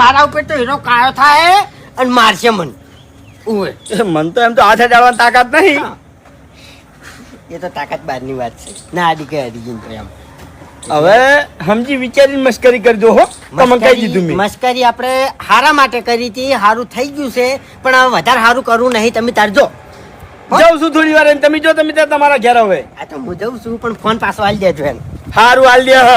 તારા ઉપર તો હીરો કાયો થાય અને મારશે મન ઉવે મન તો એમ તો હાથે ડાળવાની તાકાત નહીં. એ તો તાકાત બહારની વાત છે ના આડી કે આડી જીન તો એમ હવે સમજી વિચારીને મસ્કરી કરજો હો. તમને કહી દીધું મેં. મસ્કરી આપણે હારા માટે કરી હતી, હારું થઈ ગયું છે, પણ હવે વધારે હારું કરવું નહીં. તમે તારજો જાઉં છું થોડી વાર અને તમે જો તમે ત્યાં તમારા ઘેર હવે. આ તો હું જઉં છું, પણ ફોન પાછો આલી દેજો એમ. હારું હાલ દે હ.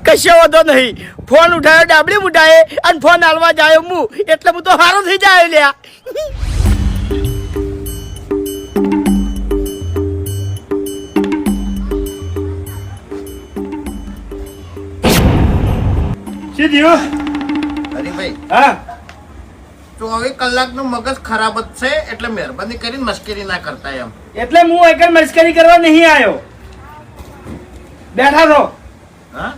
કશો વાંધો નહીં. ફોન ઉઠાયો ડાબડી ઉઠાયે અને ફોન હાલવા જાય હું એટલે હું તો હારો થઈ જાય લ્યા. શું થયું? હરીભાઈ હા 24 કલાકનું મગજ ખરાબ જ છે એટલે મહેરબાની કરીને મશ્કરી ના કરતા એમ. એટલે હું એકલ મસ્કરી કરવા નહીં આવ્યો. બેઠા થો હા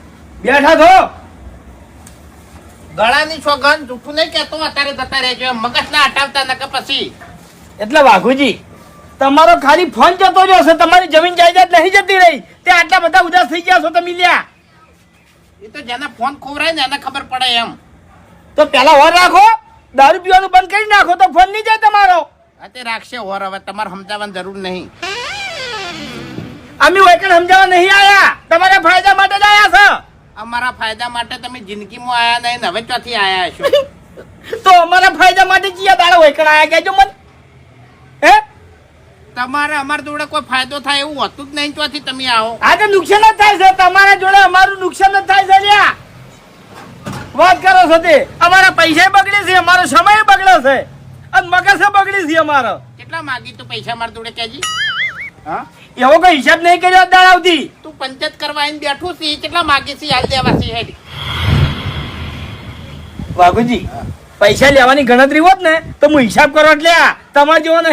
બેઠા થો. ગળાની સોગંદ જૂઠું નહીં કહેતો અત્યારે જતા રહેજો એમ. મગજ ના હટાવતા નકર પછી એટલે વાઘુજી તમારો ખાલી ફોન જતો રહ્યો છે, તમારી જમીન જાયદાદ નહીં જતી રહી. તે આટલા બધા ઉદાસ થઈ ગયા છો તમે લ્યા. એ તો જેના ફોન ખોવરાય ને એને ખબર પડે એમ. તો પેલા વર રાખો, દારૂ પીવાનું બંધ કરી નાખો તો ફોન નહીં જાય તમારો. આ તે રાખશે હોર. હવે તમારે સમજાવવાની જરૂર નહીં. અમે વૈકણ સમજાવવા નહીં આયા, તમારા ફાયદા માટે જ આયા છે. અમારા ફાયદા માટે તમે જિંદગીમાં આયા નહીં ને હવે ચોથી આયા છો. તો અમારા ફાયદા માટે જીયા દાડા વૈકણ આયા કહેજો મને. હે તમારે અમારા જોડે કોઈ ફાયદો થાય એવું હોતું જ નહીં. ચોથી તમે આવો. આ તો નુકસાન જ થાય છે તમારા જોડે, અમારું નુકસાન જ થાય છે લ્યા. વાત કરો છો તે અમારા પૈસા બગડે છે, અમારો સમય બગડે છે અને મગજ બગડી છે અમારો. કેટલા માગી તું પૈસા મારા જોડે કેજી? હા એવો કોઈ હિસાબ નહીં કર્યો દાડા સુધી. તું પંચાયત કરવા આવીને બેઠું છે કેટલા માગી છે હાલ દેવા છે હેડ. વાઘુજી પૈસા લેવાની ગણતરી હોત ને તો હું હિસાબ કરો એટલે તમારે જેવો